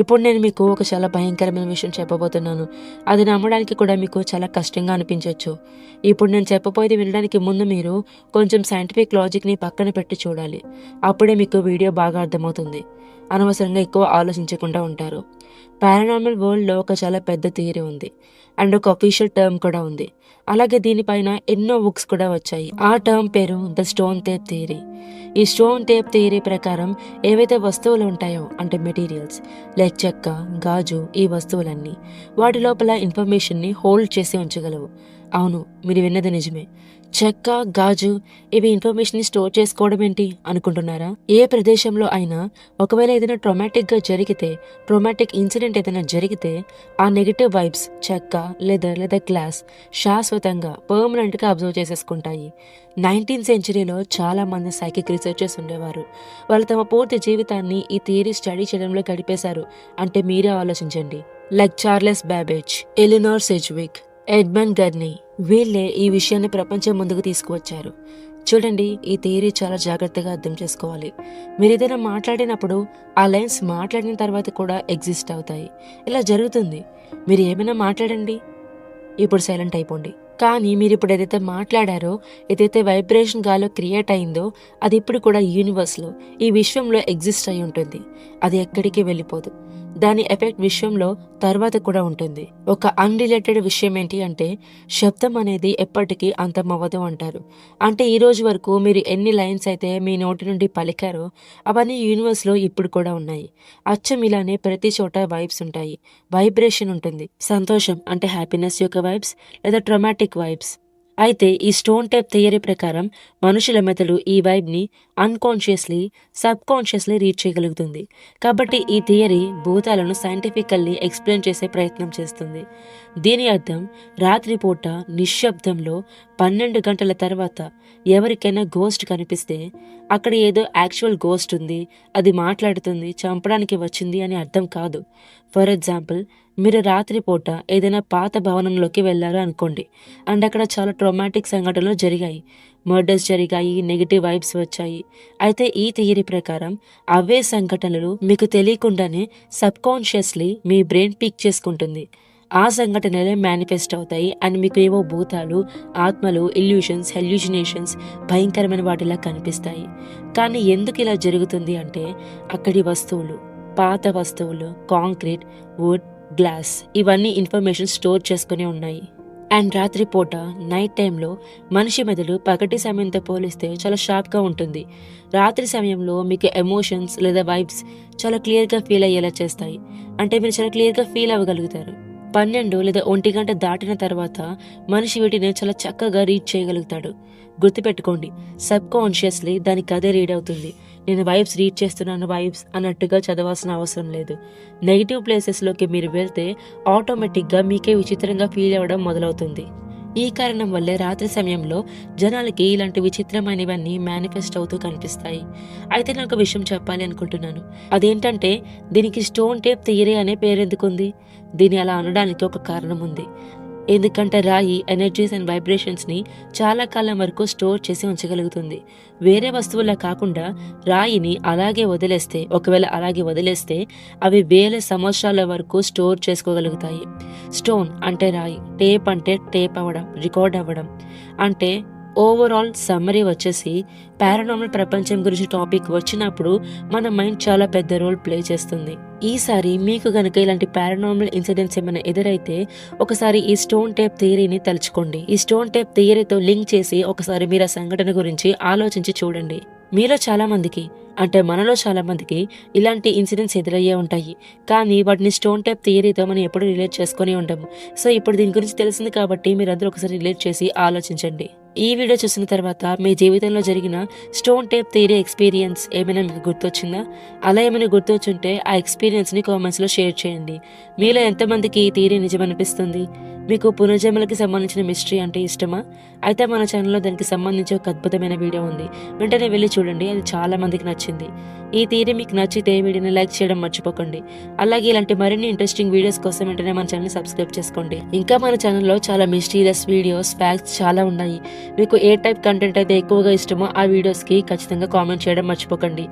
ఇప్పుడు నేను మీకు ఒక చాలా భయంకరమైన విషయం చెప్పబోతున్నాను. అది నమ్మడానికి కూడా మీకు చాలా కష్టంగా అనిపించవచ్చు. ఇప్పుడు నేను చెప్పబోయేది వినడానికి ముందు మీరు కొంచెం సైంటిఫిక్ లాజిక్ని పక్కన పెట్టి చూడాలి. అప్పుడే మీకు వీడియో బాగా అర్థమవుతుంది. అనవసరంగా ఎక్కువ ఆలోచించకుండా ఉంటారు. పారానార్మల్ వరల్డ్లో ఒక చాలా పెద్ద థియరీ ఉంది అండ్ ఒక అఫీషియల్ టర్మ్ కూడా ఉంది. అలాగే దీనిపైన ఎన్నో బుక్స్ కూడా వచ్చాయి. ఆ టర్మ్ పేరు ద స్టోన్ టేప్ థియరీ. ఈ స్టోన్ టేప్ థియరీ ప్రకారం ఏవైతే వస్తువులు ఉంటాయో అంటే మెటీరియల్స్ లైక్ చెక్క, గాజు, ఈ వస్తువులన్నీ వాటి లోపల ఇన్ఫర్మేషన్ని హోల్డ్ చేసి ఉంచగలవు. అవును, మీరు విన్నది నిజమే. చెక్క, గాజు ఇవి ఇన్ఫర్మేషన్ ని స్టోర్ చేసుకోవడం ఏంటి అనుకుంటున్నారా? ఏ ప్రదేశంలో అయినా ఒకవేళ ఏదైనా ట్రామాటిక్ ఇన్సిడెంట్ ఏదైనా జరిగితే ఆ నెగిటివ్ వైబ్స్ చెక్క, లెదర్ లేదా గ్లాస్ శాశ్వతంగా పర్మనెంట్ గా అబ్జర్వ్ చేసేసుకుంటాయి. 19th సెంచరీలో చాలా మంది సైకిక్ రీసెర్చర్స్ ఉండేవారు. వాళ్ళు తమ పూర్తి జీవితాన్ని ఈ థియరీ స్టడీ చేయడంలో గడిపేశారు. అంటే మీరే ఆలోచించండి. Like Charles Babbage, Eleanor Sedgwick, Edmund Gurney, వీళ్ళే ఈ విషయాన్ని ప్రపంచం ముందుకు తీసుకువచ్చారు. చూడండి, ఈ థియరీ చాలా జాగ్రత్తగా అర్థం చేసుకోవాలి. మీరు ఏదైనా మాట్లాడినప్పుడు ఆ లైన్స్ మాట్లాడిన తర్వాత కూడా ఎగ్జిస్ట్ అవుతాయి. ఇలా జరుగుతుంది. మీరు ఏమైనా మాట్లాడండి, ఇప్పుడు సైలెంట్ అయిపోండి. కానీ మీరు ఇప్పుడు ఏదైతే మాట్లాడారో, ఏదైతే వైబ్రేషన్ గాలో క్రియేట్ అయిందో అది ఇప్పుడు కూడా యూనివర్స్లో, ఈ విశ్వంలో ఎగ్జిస్ట్ అయి ఉంటుంది. అది ఎక్కడికి వెళ్ళిపోదు. దాని ఎఫెక్ట్ విషయంలో తర్వాత కూడా ఉంటుంది. ఒక అన్రిలేటెడ్ విషయం ఏంటి అంటే శబ్దం అనేది ఎప్పటికీ అంతమవ్వదు అంటారు. అంటే ఈ రోజు వరకు మీరు ఎన్ని లైన్స్ అయితే మీ నోటి నుండి పలికారో అవన్నీ యూనివర్స్లో ఇప్పుడు కూడా ఉన్నాయి. అచ్చం ఇలానే ప్రతి చోట వైబ్స్ ఉంటాయి, వైబ్రేషన్ ఉంటుంది. సంతోషం అంటే హ్యాపీనెస్ యొక్క వైబ్స్ లేదా ట్రామాటిక్ వైబ్స్. అయితే ఈ స్టోన్ టేప్ థియరీ ప్రకారం మనుషుల మెదడు ఈ వైబ్ని అన్కాన్షియస్లీ, సబ్కాన్షియస్లీ రీచ్ చేయగలుగుతుంది. కాబట్టి ఈ థియరీ భూతాలను సైంటిఫికల్లీ ఎక్స్ప్లెయిన్ చేసే ప్రయత్నం చేస్తుంది. దీని అర్థం రాత్రిపూట నిశ్శబ్దంలో 12 గంటల తర్వాత ఎవరికైనా గోస్ట్ కనిపిస్తే అక్కడ ఏదో యాక్చువల్ గోస్ట్ ఉంది, అది మాట్లాడుతుంది, చంపడానికి వచ్చింది అని అర్థం కాదు. ఫర్ ఎగ్జాంపుల్, మీరు రాత్రిపూట ఏదైనా పాత భవనంలోకి వెళ్ళారు అనుకోండి అండ్ అక్కడ చాలా ట్రామాటిక్ సంఘటనలు జరిగాయి, మర్డర్స్ జరిగాయి, నెగిటివ్ వైబ్స్ వచ్చాయి. అయితే ఈ థియరీ ప్రకారం అవే సంఘటనలు మీకు తెలియకుండానే సబ్కాన్షియస్లీ మీ బ్రెయిన్ పిక్ చేసుకుంటుంది. ఆ సంఘటనలే మేనిఫెస్ట్ అవుతాయి అండ్ మీకు ఏవో భూతాలు, ఆత్మలు, ఇల్యూషన్స్, హెల్యూజినేషన్స్ భయంకరమైన వాటిలా కనిపిస్తాయి. కానీ ఎందుకు ఇలా జరుగుతుంది అంటే అక్కడి వస్తువులు, పాత వస్తువులు, కాంక్రీట్, వుడ్, గ్లాస్ ఇవన్నీ ఇన్ఫర్మేషన్ స్టోర్ చేసుకుని ఉన్నాయి. అండ్ రాత్రిపూట నైట్ టైంలో మనిషి మెదడు పగటి సమయంతో పోలిస్తే చాలా షార్ప్గా ఉంటుంది. రాత్రి సమయంలో మీకు ఎమోషన్స్ లేదా వైబ్స్ చాలా క్లియర్గా ఫీల్ అయ్యేలా చేస్తాయి. అంటే మీరు చాలా క్లియర్గా ఫీల్ అవ్వగలుగుతారు. 12 లేదా 1 గంట దాటిన తర్వాత మనిషి వీటిని చాలా చక్కగా రీడ్ చేయగలుగుతాడు. గుర్తుపెట్టుకోండి, సబ్ కాన్షియస్లీ దానికి అదే రీడ్ అవుతుంది. నేను వైబ్స్ రీడ్ చేస్తున్నాను వైబ్స్ అన్నట్టుగా చదవాల్సిన అవసరం లేదు. నెగిటివ్ ప్లేసెస్లోకి మీరు వెళ్తే ఆటోమేటిక్గా మీకే విచిత్రంగా ఫీల్ అవ్వడం మొదలవుతుంది. ఈ కారణం వల్లే రాత్రి సమయంలో జనాలకి ఇలాంటి విచిత్రమైనవన్నీ మేనిఫెస్ట్ అవుతూ కనిపిస్తాయి. అయితే నేను ఒక విషయం చెప్పాలి అనుకుంటున్నాను. అదేంటంటే దీనికి స్టోన్ టేప్ థియరీ అనే పేరెందుకుంది? దీన్ని అలా అనడానికి ఒక కారణం ఉంది. ఎందుకంటే రాయి ఎనర్జీస్ అండ్ వైబ్రేషన్స్ని చాలా కాలం వరకు స్టోర్ చేసి ఉంచగలుగుతుంది. వేరే వస్తువులా కాకుండా రాయిని ఒకవేళ అలాగే వదిలేస్తే అవి వేల సంవత్సరాల వరకు స్టోర్ చేసుకోగలుగుతాయి. స్టోన్ అంటే రాయి, టేప్ అంటే టేప్ అవ్వడం, రికార్డ్ అవ్వడం. అంటే ఓవరాల్ సమ్మరీ వచ్చేసి పారానార్మల్ ప్రపంచం గురించి టాపిక్ వచ్చినప్పుడు మన మైండ్ చాలా పెద్ద రోల్ ప్లే చేస్తుంది. ఈసారి మీకు గనక ఇలాంటి పారానార్మల్ ఇన్సిడెంట్స్ ఏమైనా ఎదురైతే ఒకసారి ఈ స్టోన్ టేప్ థియరీని తలుచుకోండి. ఈ స్టోన్ టేప్ థియరీతో లింక్ చేసి ఒకసారి మీరు ఆ సంఘటన గురించి ఆలోచించి చూడండి. మనలో చాలా మందికి ఇలాంటి ఇన్సిడెంట్స్ ఎదురయ్యే ఉంటాయి. కానీ వాటిని స్టోన్ టేప్ థియరీతో మనం ఎప్పుడు రిలేట్ చేసుకుని ఉంటాము. సో ఇప్పుడు దీని గురించి తెలిసింది కాబట్టి మీరందరూ ఒకసారి రిలేట్ చేసి ఆలోచించండి. ఈ వీడియో చూసిన తర్వాత మీ జీవితంలో జరిగిన స్టోన్ టేప్ థియరీ ఎక్స్పీరియన్స్ ఏమైనా మీకు గుర్తొచ్చిందా? అలా ఏమైనా గుర్తొచ్చుంటే ఆ ఎక్స్పీరియన్స్ని కామెంట్స్లో షేర్ చేయండి. మీలో ఎంతమందికి ఈ థియరీ నిజమనిపిస్తుంది? మీకు పునర్జన్మలకి సంబంధించిన మిస్టరీ అంటే ఇష్టమా? అయితే మన ఛానల్లో దానికి సంబంధించి ఒక అద్భుతమైన వీడియో ఉంది, వెంటనే వెళ్ళి చూడండి. అది చాలా మందికి నచ్చింది. ఈ థియరీ మీకు నచ్చితే వీడియోని లైక్ చేయడం మర్చిపోకండి. అలాగే ఇలాంటి మరిన్ని ఇంట్రెస్టింగ్ వీడియోస్ కోసం వెంటనే మన ఛానల్ సబ్స్క్రైబ్ చేసుకోండి. ఇంకా మన ఛానల్లో చాలా మిస్టీరియస్ వీడియోస్, ఫ్యాక్ట్స్ చాలా ఉన్నాయి. మీకు ఏ టైప్ కంటెంట్ అయితే ఎక్కువగా ఇష్టమో ఆ వీడియోస్కి ఖచ్చితంగా కామెంట్ చేయడం మర్చిపోకండి.